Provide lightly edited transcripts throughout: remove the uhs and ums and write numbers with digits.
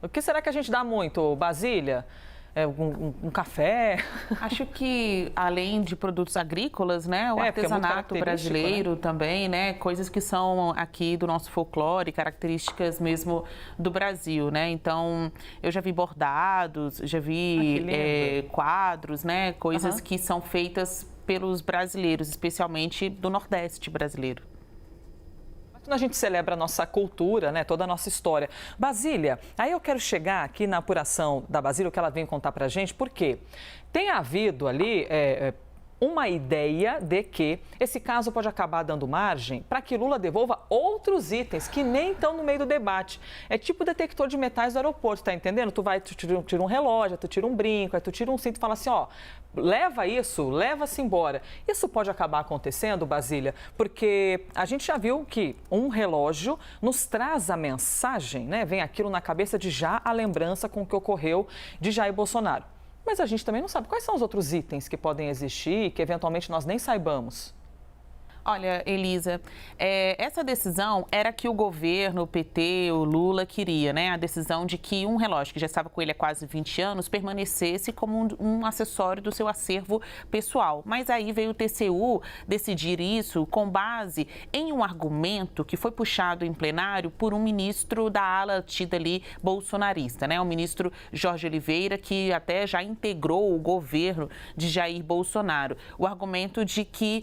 O que será que a gente dá muito, Basília? Um café? Acho que, além de produtos agrícolas, né, o porque é muito artesanato característico, brasileiro né? também, né, coisas que são aqui do nosso folclore, características mesmo do Brasil, né? Então, eu já vi bordados, já vi quadros, né, coisas que são feitas pelos brasileiros, especialmente do Nordeste brasileiro. Quando a gente celebra a nossa cultura, né, toda a nossa história. Basília, aí eu quero chegar aqui na apuração da Basília, o que ela vem contar pra gente, porque tem havido ali uma ideia de que esse caso pode acabar dando margem para que Lula devolva outros itens que nem estão no meio do debate. É tipo detector de metais do aeroporto, tá entendendo? Tu tira um relógio, tu tira um brinco, aí tu tira um cinto e fala assim, ó, leva isso, leva-se embora. Isso pode acabar acontecendo, Basília, porque a gente já viu que um relógio nos traz a mensagem, né? Vem aquilo na cabeça de já a lembrança com o que ocorreu de Jair Bolsonaro. Mas a gente também não sabe quais são os outros itens que podem existir e que eventualmente nós nem saibamos. Olha, Elisa, essa decisão era que o governo, o PT, o Lula queria, né? A decisão de que um relógio que já estava com ele há quase 20 anos permanecesse como um acessório do seu acervo pessoal. Mas aí veio o TCU decidir isso com base em um argumento que foi puxado em plenário por um ministro da ala tida ali bolsonarista, né? O ministro Jorge Oliveira, que até já integrou o governo de Jair Bolsonaro. O argumento de que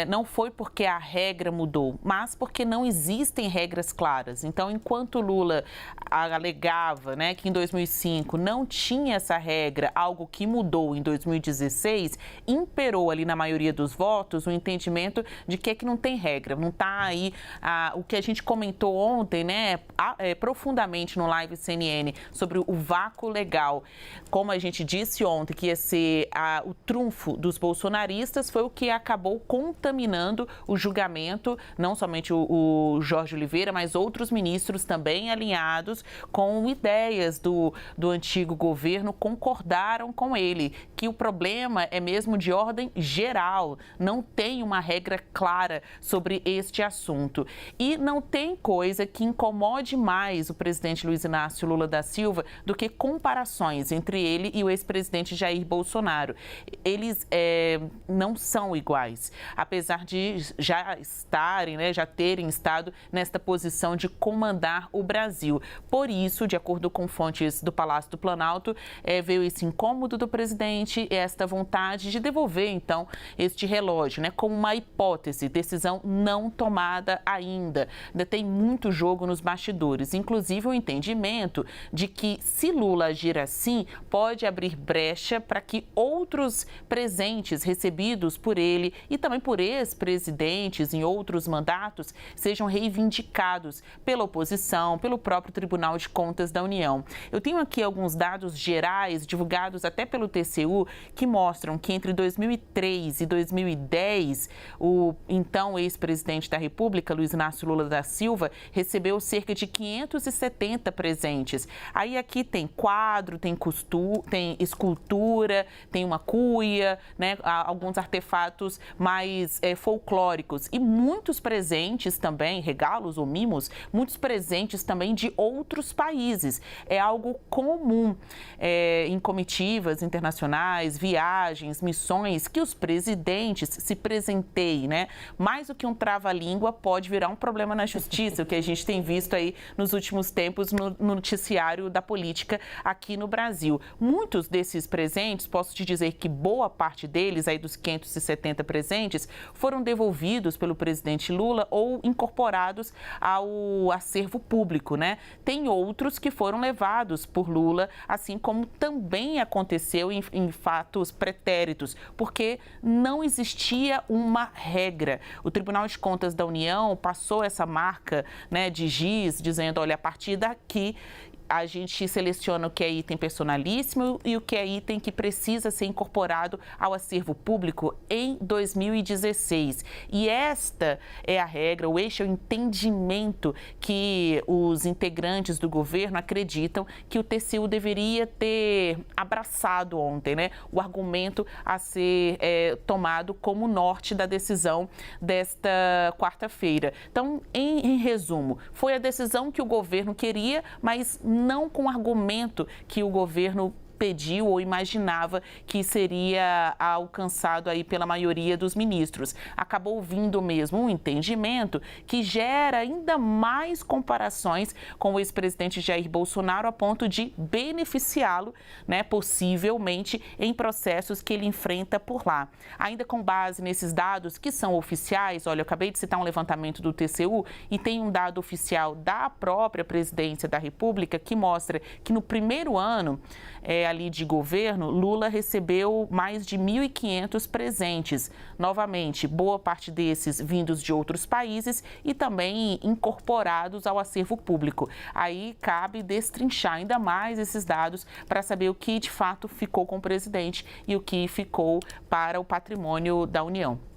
não foi porque a regra mudou, mas porque não existem regras claras. Então, enquanto Lula alegava, né, que em 2005 não tinha essa regra, algo que mudou em 2016, imperou ali na maioria dos votos o entendimento de que não tem regra, não está aí o que a gente comentou ontem, né, profundamente no Live CNN sobre o vácuo legal. Como a gente disse ontem que ia ser o trunfo dos bolsonaristas, foi o que acabou contaminando o julgamento, não somente o Jorge Oliveira, mas outros ministros também alinhados com ideias do antigo governo, concordaram com ele, que o problema é mesmo de ordem geral, não tem uma regra clara sobre este assunto. E não tem coisa que incomode mais o presidente Luiz Inácio Lula da Silva do que comparações entre ele e o ex-presidente Jair Bolsonaro. Eles não são iguais, apesar de já estarem, né, já terem estado nesta posição de comandar o Brasil. Por isso, de acordo com fontes do Palácio do Planalto, veio esse incômodo do presidente e esta vontade de devolver, então, este relógio, né, como uma hipótese, decisão não tomada ainda. Ainda tem muito jogo nos bastidores, inclusive o entendimento de que, se Lula agir assim, pode abrir brecha para que outros presentes recebidos por ele e também por ex-presidentes em outros mandatos sejam reivindicados pela oposição, pelo próprio Tribunal de Contas da União. Eu tenho aqui alguns dados gerais, divulgados até pelo TCU, que mostram que entre 2003 e 2010, o então ex-presidente da República, Luiz Inácio Lula da Silva, recebeu cerca de 570 presentes. Aí aqui tem quadro, tem escultura, tem uma cuia, né, alguns artefatos mais folclóricos e muitos presentes também, regalos ou mimos, muitos presentes também de outros países. É algo comum em comitivas internacionais, viagens, missões, que os presidentes se presenteiem, né? Mais do que um trava-língua, pode virar um problema na justiça, o que a gente tem visto aí nos últimos tempos no noticiário da política aqui no Brasil. Muitos desses presentes, posso te dizer que boa parte deles, aí dos 570 presentes, foram devolvidos pelo presidente Lula ou incorporados ao acervo público, né? Tem outros que foram levados por Lula, assim como também aconteceu em fatos pretéritos, porque não existia uma regra. O Tribunal de Contas da União passou essa marca, né, de giz, dizendo, olha, a partir daqui a gente seleciona o que é item personalíssimo e o que é item que precisa ser incorporado ao acervo público em 2016. E esta é a regra, ou este é o entendimento que os integrantes do governo acreditam que o TCU deveria ter abraçado ontem, né? O argumento a ser tomado como norte da decisão desta quarta-feira. Então, em resumo, foi a decisão que o governo queria, mas não com o argumento que o governo pediu ou imaginava que seria alcançado aí pela maioria dos ministros. Acabou vindo mesmo um entendimento que gera ainda mais comparações com o ex-presidente Jair Bolsonaro a ponto de beneficiá-lo, né, possivelmente em processos que ele enfrenta por lá. Ainda com base nesses dados que são oficiais, olha, eu acabei de citar um levantamento do TCU e tem um dado oficial da própria presidência da República que mostra que no primeiro ano ali de governo, Lula recebeu mais de 1.500 presentes. Novamente, boa parte desses vindos de outros países e também incorporados ao acervo público. Aí cabe destrinchar ainda mais esses dados para saber o que de fato ficou com o presidente e o que ficou para o patrimônio da União.